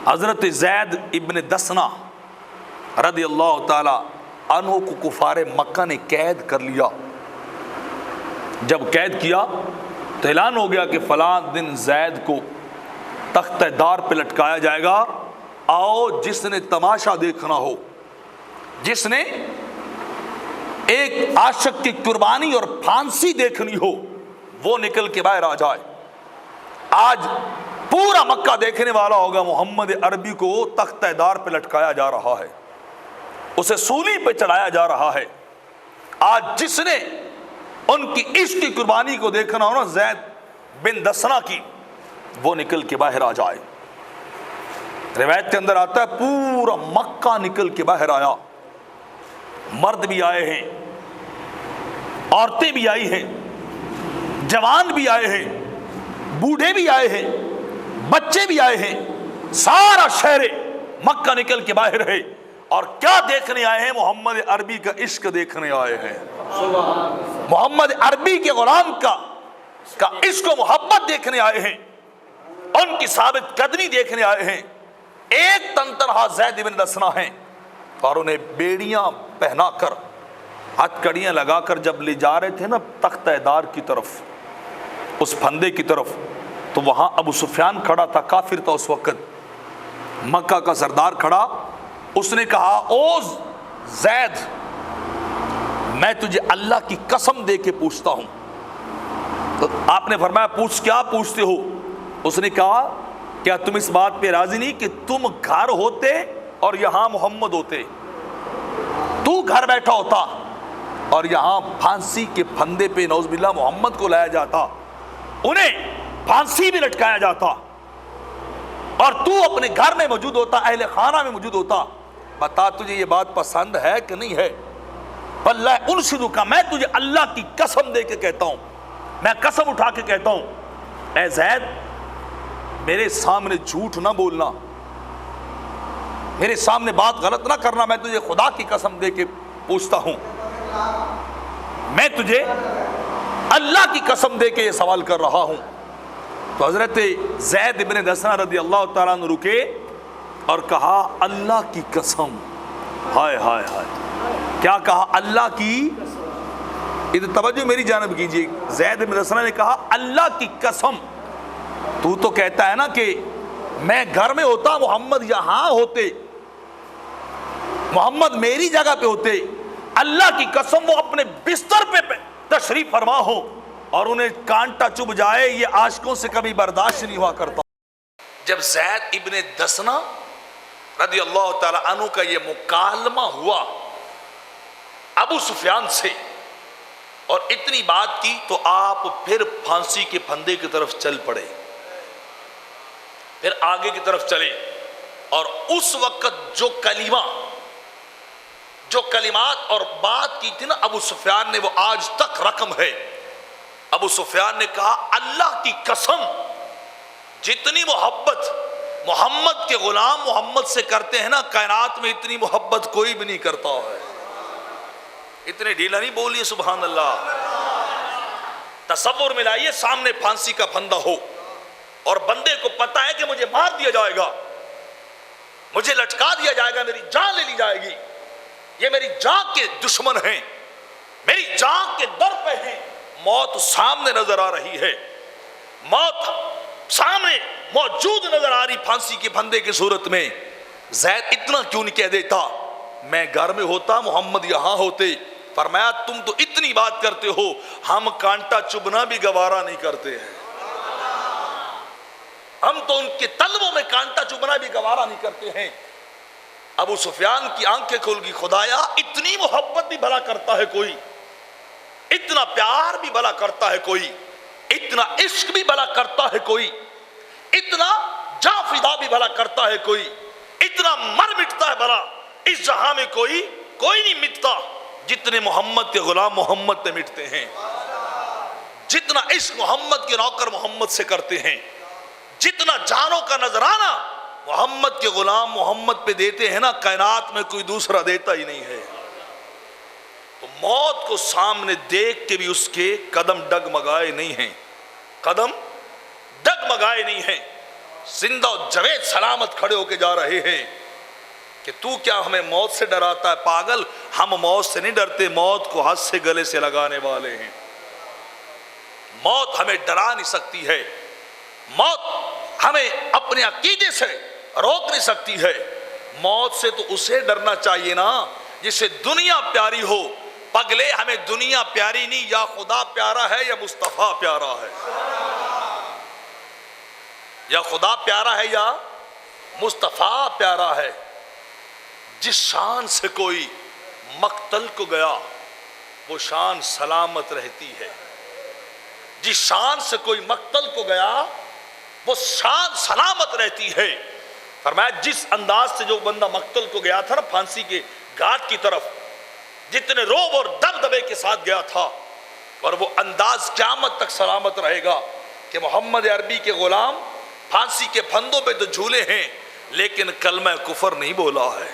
حضرت زید ابن دسنہ رضی اللہ تعالی عنہ کو کفار مکہ نے قید کر لیا۔ جب قید کیا تو اعلان ہو گیا کہ فلاں دن زید کو تختہ دار پہ لٹکایا جائے گا، آؤ جس نے تماشا دیکھنا ہو، جس نے ایک عاشق کی قربانی اور پھانسی دیکھنی ہو وہ نکل کے باہر آ جائے۔ آج پورا مکہ دیکھنے والا ہوگا محمد عربی کو تختہ دار پہ لٹکایا جا رہا ہے، اسے سولی پہ چڑھایا جا رہا ہے۔ آج جس نے ان کی عشق کی قربانی کو دیکھنا ہو نا زید بن دسنہ کی، وہ نکل کے باہر آ جائے۔ روایت کے اندر آتا ہے پورا مکہ نکل کے باہر آیا، مرد بھی آئے ہیں، عورتیں بھی آئی ہیں، جوان بھی آئے ہیں، بوڑھے بھی آئے ہیں، بچے بھی آئے ہیں، سارا شہر مکہ نکل کے باہر ہے۔ اور کیا دیکھنے آئے ہیں؟ محمد عربی کا عشق دیکھنے آئے ہیں، محمد عربی کے غلام کا عشق و محبت دیکھنے آئے ہیں، ان کی ثابت قدمی دیکھنے آئے ہیں۔ ایک تن تنہا زید بن دسنہ ہیں اور انہیں بیڑیاں پہنا کر ہتھ کڑیاں لگا کر جب لے جا رہے تھے نا تختہ دار کی طرف، اس پھندے کی طرف، تو وہاں ابو سفیان کھڑا تھا، کافر تھا اس وقت، مکہ کا سردار کھڑا۔ اس نے کہا او زید، میں تجھے اللہ کی قسم دے کے پوچھتا ہوں۔ تو آپ نے فرمایا پوچھ، کیا پوچھتے ہو؟ اس نے کہا کیا تم اس بات پہ راضی نہیں کہ تم گھر ہوتے اور یہاں محمد ہوتے، تو گھر بیٹھا ہوتا اور یہاں پھانسی کے پھندے پہ نعوذ باللہ محمد کو لایا جاتا، انہیں پھانسی بھی لٹکایا جاتا، اور تو اپنے گھر میں موجود ہوتا، اہل خانہ میں موجود ہوتا۔ بتا تجھے یہ بات پسند ہے کہ نہیں ہے؟ واللہ انشدک، میں تجھے اللہ کی قسم دے کے کہتا ہوں، میں قسم اٹھا کے کہتا ہوں، اے زید میرے سامنے جھوٹ نہ بولنا، میرے سامنے بات غلط نہ کرنا، میں تجھے خدا کی قسم دے کے پوچھتا ہوں، میں تجھے اللہ کی قسم دے کے یہ سوال کر رہا ہوں۔ تو حضرت زید بن دسنہ رضی اللہ تعالیٰ عنہ رکے اور کہا اللہ کی قسم، ہائے ہائے ہائے، کیا کہا؟ اللہ کی، ادھر توجہ میری جانب کیجیے، زید بن دسنہ نے کہا اللہ کی قسم، تو کہتا ہے نا کہ میں گھر میں ہوتا، محمد یہاں ہوتے، محمد میری جگہ پہ ہوتے، اللہ کی قسم وہ اپنے بستر پہ تشریف فرما ہو اور انہیں کانٹا چبھ جائے، یہ عاشقوں سے کبھی برداشت نہیں ہوا کرتا۔ جب زید ابن دسنہ رضی اللہ تعالی عنہ کا یہ مکالمہ ہوا ابو سفیان سے اور اتنی بات کی، تو آپ پھر پھانسی کے پھندے کی طرف چل پڑے، پھر آگے کی طرف چلے، اور اس وقت جو کلمات اور بات کی تھی نا ابو سفیان نے، وہ آج تک رقم ہے۔ ابو سفیان نے کہا اللہ کی قسم، جتنی محبت محمد کے غلام محمد سے کرتے ہیں نا، کائنات میں اتنی محبت کوئی بھی نہیں کرتا ہے۔ اتنے ڈھیلا نہیں بولیے سبحان اللہ۔ تصور میں لائیے، سامنے پھانسی کا پھندا ہو اور بندے کو پتا ہے کہ مجھے مار دیا جائے گا، مجھے لٹکا دیا جائے گا، میری جان لے لی جائے گی، یہ میری جان کے دشمن ہیں، میری جان کے در پہ ہیں، موت سامنے نظر آ رہی ہے، موت سامنے موجود نظر آ رہی پھانسی کے پھندے کی صورت میں۔ زید اتنا کیوں نہیں کہہ دیتا میں گھر میں ہوتا، محمد یہاں ہوتے؟ فرمایا تم تو اتنی بات کرتے ہو، ہم کانٹا چبھنا بھی گوارا نہیں کرتے ہیں، ہم تو ان کے تلووں میں کانٹا چبھنا بھی گوارا نہیں کرتے ہیں۔ ابو سفیان کی آنکھیں کھل گئی، خدایا اتنی محبت بھی بھلا کرتا ہے کوئی، اتنا پیار بھی بھلا کرتا ہے کوئی، اتنا عشق بھی بھلا کرتا ہے کوئی، اتنا جاں فدا بھی بھلا کرتا ہے کوئی، اتنا مر مٹتا ہے بھلا اس جہاں میں کوئی نہیں مٹتا جتنے محمد کے غلام محمد پہ مٹتے ہیں، جتنا عشق محمد کے نوکر محمد سے کرتے ہیں، جتنا جانوں کا نذرانہ محمد کے غلام محمد پہ دیتے ہیں نا، کائنات میں کوئی دوسرا دیتا ہی نہیں ہے۔ تو موت کو سامنے دیکھ کے بھی اس کے قدم ڈگمگائے نہیں ہیں، قدم ڈگمگائے نہیں ہیں۔ زندہ و جاوید سلامت کھڑے ہو کے جا رہے ہیں کہ تو کیا ہمیں موت سے ڈراتا ہے؟ پاگل، ہم موت سے نہیں ڈرتے، موت کو ہاتھ سے گلے سے لگانے والے ہیں۔ موت ہمیں ڈرا نہیں سکتی ہے، موت ہمیں اپنے عقیدے سے روک نہیں سکتی ہے۔ موت سے تو اسے ڈرنا چاہیے نا جسے دنیا پیاری ہو۔ پگلے، ہمیں دنیا پیاری نہیں، یا خدا پیارا ہے یا مصطفیٰ پیارا ہے، یا خدا پیارا ہے یا مصطفیٰ پیارا ہے۔ جس شان سے کوئی مقتل کو گیا وہ شان سلامت رہتی ہے، جس شان سے کوئی مقتل کو گیا وہ شان سلامت رہتی ہے۔ فرمایا جس انداز سے جو بندہ مقتل کو گیا تھا نا پھانسی کے گھاٹ کی طرف، جتنے روب اور دبدبے کے ساتھ گیا تھا، اور وہ انداز قیامت تک سلامت رہے گا کہ محمد عربی کے غلام پھانسی کے پھندوں پہ تو جھولے ہیں لیکن کلمہ کفر نہیں بولا ہے۔